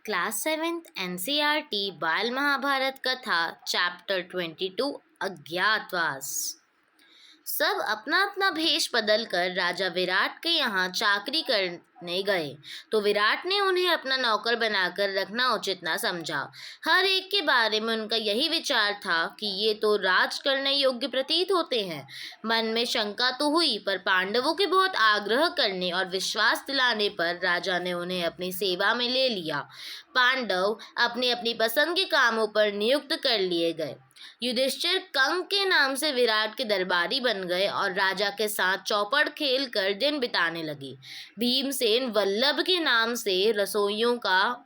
Class 7th NCERT बाल महाभारत कथा chapter 22 अज्ञातवास। सब अपना अपना भेष बदलकर राजा विराट के यहाँ चाकरी करने गए तो विराट ने उन्हें अपना नौकर बनाकर रखना उचित न समझा। हर एक के बारे में उनका यही विचार था कि ये तो राज करने योग्य प्रतीत होते हैं। मन में शंका तो हुई, पर पांडवों के बहुत आग्रह करने और विश्वास दिलाने पर राजा ने उन्हें अपनी सेवा में ले लिया। पांडव अपनी अपनी पसंद के कामों पर नियुक्त कर लिए गए। युधिष्ठिर कंक के नाम से विराट के दरबारी बन गए और राजा के साथ चौपड़ खेल कर दिन बिताने लगे। भीमसेन वल्लभ के नाम से रसोइयों का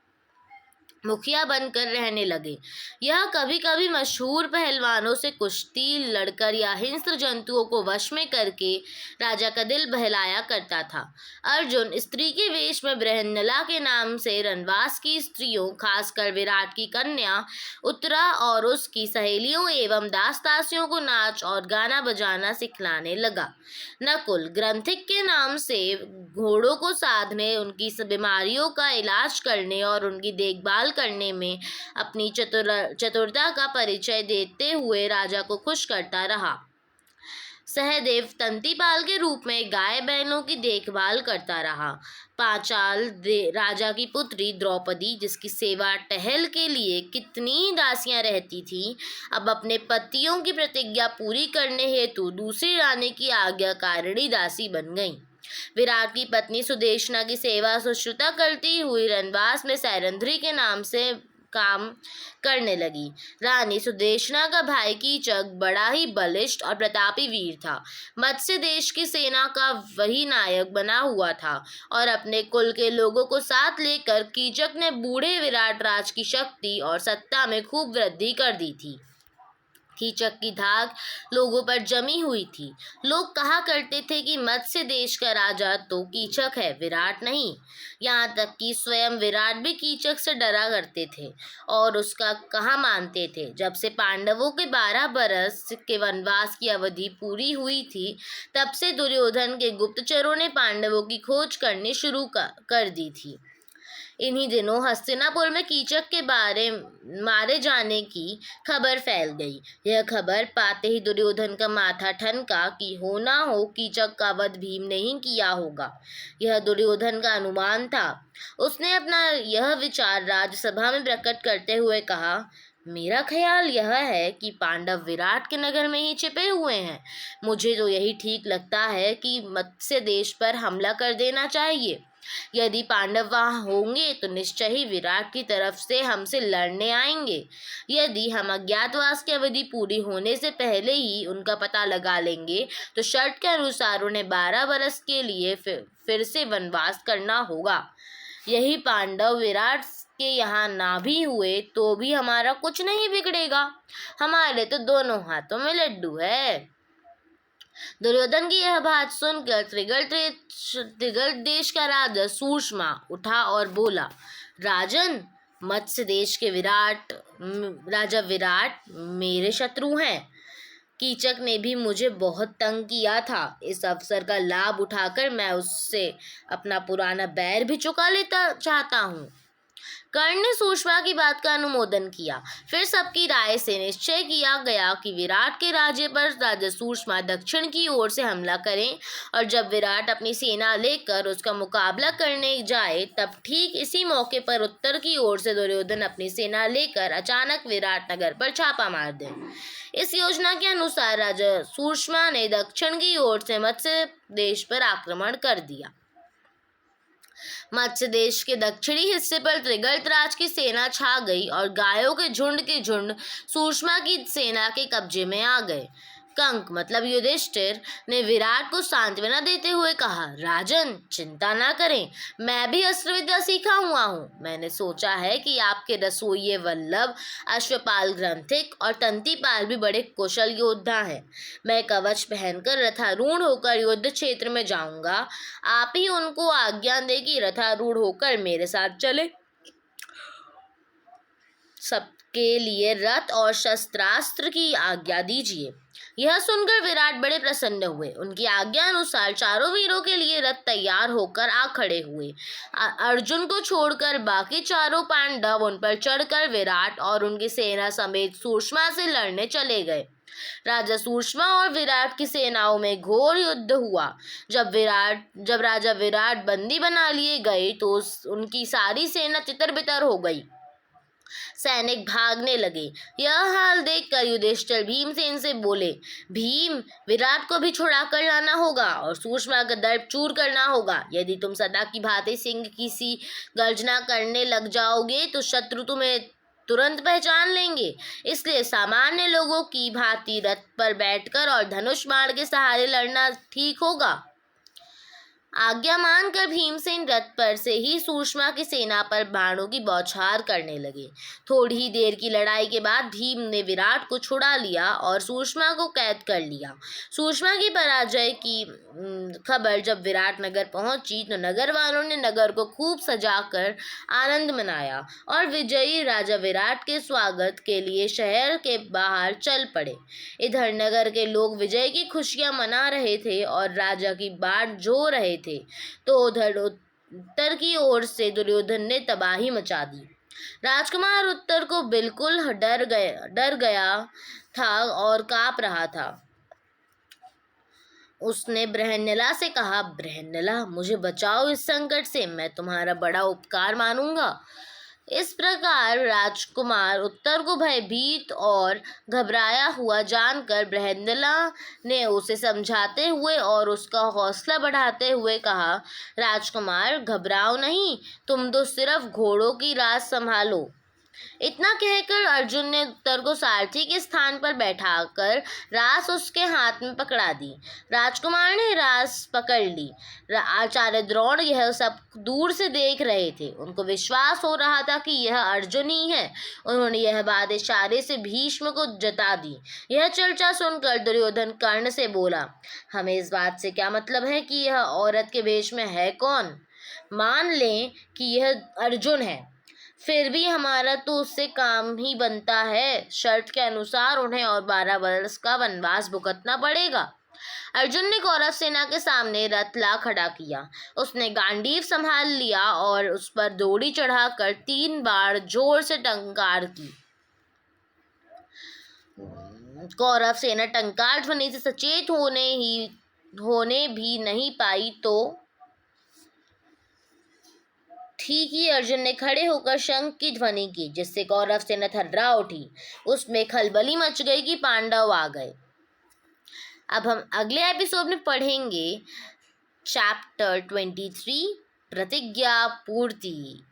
मुखिया बनकर रहने लगे। यह कभी कभी मशहूर पहलवानों से कुश्ती लड़कर या हिंस्र जंतुओं को वश में करके राजा का दिल बहलाया करता था। अर्जुन स्त्री के वेश में बृहन्नला के नाम से रनवास की स्त्रियों, खासकर विराट की कन्या उत्तरा और उसकी सहेलियों एवं दास दासियों को नाच और गाना बजाना सिखलाने लगा। नकुल ग्रंथिक के नाम से घोड़ों को साधने, उनकी बीमारियों का इलाज करने और उनकी देखभाल करने में अपनी चतुरता का परिचय देते हुए राजा को खुश करता रहा। सहदेव तंतीपाल के रूप में गाय बैलों की देखभाल करता रहा। पांचाल राजा की पुत्री द्रौपदी, जिसकी सेवा टहल के लिए कितनी दासियां रहती थीं, अब अपने पतियों की प्रतिज्ञा पूरी करने हेतु दूसरी रानी की आज्ञाकारिणी दासी बन गईं। विराट की पत्नी सुदेशना की सेवा सुश्रुता करती हुई रनवास में सैरंध्री के नाम से काम करने लगी। रानी सुदेशना का भाई कीचक बड़ा ही बलिष्ठ और प्रतापी वीर था। मत्स्य देश की सेना का वही नायक बना हुआ था और अपने कुल के लोगों को साथ लेकर कीचक ने बूढ़े विराट राज की शक्ति और सत्ता में खूब वृद्धि कर दी थी। कीचक की धाक लोगों पर जमी हुई थी। लोग कहा करते थे कि मत्स्य देश का राजा तो कीचक है, विराट नहीं। यहाँ तक कि स्वयं विराट भी कीचक से डरा करते थे और उसका कहा मानते थे। जब से पांडवों के 12 बरस के वनवास की अवधि पूरी हुई थी, तब से दुर्योधन के गुप्तचरों ने पांडवों की खोज करनी शुरू कर दी थी। इन्हीं दिनों हस्तिनापुर में कीचक के मारे जाने की खबर फैल गई। यह खबर पाते ही दुर्योधन का माथा ठनका कि हो ना हो कीचक का वध भीम ने ही किया होगा। यह दुर्योधन का अनुमान था। उसने अपना यह विचार राज्यसभा में प्रकट करते हुए कहा, मेरा ख्याल यह है कि पांडव विराट के नगर में ही छिपे हुए हैं। मुझे तो यही ठीक लगता है कि मत्स्य देश पर हमला कर देना चाहिए। यदि पांडव वहां होंगे तो निश्चय ही विराट की तरफ से हमसे लड़ने आएंगे। यदि हम अज्ञातवास की अवधि पूरी होने से पहले ही उनका पता लगा लेंगे तो शर्त के अनुसार उन्हें 12 बरस के लिए फिर से वनवास करना होगा। यही पांडव विराट के यहाँ ना भी हुए तो भी हमारा कुछ नहीं बिगड़ेगा। हमारे तो दोनों हाथों में लड्डू है। दुर्योधन की यह बात सुनकर त्रिगल देश का राजा सूषमा उठा और बोला, राजन, मत्स्य देश के राजा विराट मेरे शत्रु हैं। कीचक ने भी मुझे बहुत तंग किया था। इस अवसर का लाभ उठाकर मैं उससे अपना पुराना बैर भी चुका लेता चाहता हूँ। कर्ण ने सूषमा की बात का अनुमोदन किया। फिर सबकी राय से निश्चय किया गया कि विराट के राज्य पर राजा सूषमा दक्षिण की ओर से हमला करें और जब विराट अपनी सेना लेकर उसका मुकाबला करने जाए, तब ठीक इसी मौके पर उत्तर की ओर से दुर्योधन अपनी सेना लेकर अचानक विराट नगर पर छापा मार दे। इस योजना के अनुसार राजा सूषमा ने दक्षिण की ओर से मत्स्य देश पर आक्रमण कर दिया। मत्स्य देश के दक्षिणी हिस्से पर त्रिगर्तराज की सेना छा गई और गायों के झुंड सूषमा की सेना के कब्जे में आ गए। कंक मतलब युधिष्ठिर ने विराट को सांत्वना देते हुए कहा, राजन, चिंता ना करें, मैं भी अस्त्र विद्या सीखा हुआ हूँ। मैंने सोचा है कि आपके रसोइये वल्लभ, अश्वपाल ग्रंथिक और तंतीपाल भी बड़े कुशल योद्धा हैं। मैं कवच पहनकर रथारूढ़ होकर युद्ध क्षेत्र में जाऊंगा। आप ही उनको आज्ञा दे कि रथारूढ़ होकर मेरे साथ चले। सबके लिए रथ और शस्त्रास्त्र की आज्ञा दीजिए। यह सुनकर विराट बड़े प्रसन्न हुए। उनकी आज्ञा अनुसार चारों वीरों के लिए रथ तैयार होकर आ खड़े हुए। अर्जुन को छोड़कर बाकी चारों पांडव उन पर चढ़कर विराट और उनकी सेना समेत सूर्ष्मा से लड़ने चले गए। राजा सूर्ष्मा और विराट की सेनाओं में घोर युद्ध हुआ। जब राजा विराट बंदी बना लिए गए तो उनकी सारी सेना तितर-बितर हो गई। सैनिक भागने लगे। यह हाल देखकर युधिष्ठिर भीमसेन से बोले, भीम, विराट को भी छुड़ा कर लाना होगा और सूर्ष्मा का दर्प चूर करना होगा। यदि तुम सदा की भांति सिंह की सी गर्जना करने लग जाओगे तो शत्रु तुम्हें तुरंत पहचान लेंगे। इसलिए सामान्य लोगों की भांति रथ पर बैठकर और धनुष बाण के सहारे लड़ना ठीक होगा। आज्ञा मानकर भीमसेन रथ पर से ही सूर्ष्मा की सेना पर बाणों की बौछार करने लगे। थोड़ी ही देर की लड़ाई के बाद भीम ने विराट को छुड़ा लिया और सूर्ष्मा को कैद कर लिया। सूर्ष्मा की पराजय की खबर जब विराट नगर पहुंची तो नगर वालों ने नगर को खूब सजाकर आनंद मनाया और विजयी राजा विराट के स्वागत के लिए शहर के बाहर चल पड़े। इधर नगर के लोग विजय की खुशियां मना रहे थे और राजा की बाट जो रहे थे, तो उधर उत्तर की ओर से दुर्योधन ने तबाही मचा दी। राजकुमार उत्तर को बिल्कुल डर गया था और कांप रहा था। उसने बृहन्नला से कहा, बृहन्नला, मुझे बचाओ इस संकट से, मैं तुम्हारा बड़ा उपकार मानूंगा। इस प्रकार राजकुमार उत्तर को भयभीत और घबराया हुआ जानकर बृहन्नला ने उसे समझाते हुए और उसका हौसला बढ़ाते हुए कहा, राजकुमार, घबराओ नहीं, तुम तो सिर्फ घोड़ों की राज संभालो। इतना कहकर अर्जुन ने उत्तर को सारथी के स्थान पर बैठाकर रास उसके हाथ में पकड़ा दी। राजकुमार ने रास पकड़ ली। आचार्य द्रोण यह सब दूर से देख रहे थे। उनको विश्वास हो रहा था कि यह अर्जुन ही है। उन्होंने यह बात इशारे से भीष्म को जता दी। यह चर्चा सुनकर दुर्योधन कर्ण से बोला, हमें इस बात से क्या मतलब है कि यह औरत के वेश में है कौन? मान लें कि यह अर्जुन है, फिर भी हमारा तो उससे काम ही बनता है। शर्त के अनुसार उन्हें और 12 वर्ष का वनवास भुगतना पड़ेगा। अर्जुन ने कौरव सेना के सामने रथ ला खड़ा किया। उसने गांडीव संभाल लिया और उस पर दौड़ी चढ़ाकर 3 बार जोर से टंकार की। कौरव सेना टंकार ध्वनि से सचेत होने भी नहीं पाई तो ठीक ही अर्जुन ने खड़े होकर शंख की ध्वनि की, जिससे कौरव सेना थर्रा उठी। उसमें खलबली मच गई कि पांडव आ गए। अब हम अगले एपिसोड में पढ़ेंगे चैप्टर 23, प्रतिज्ञा पूर्ति।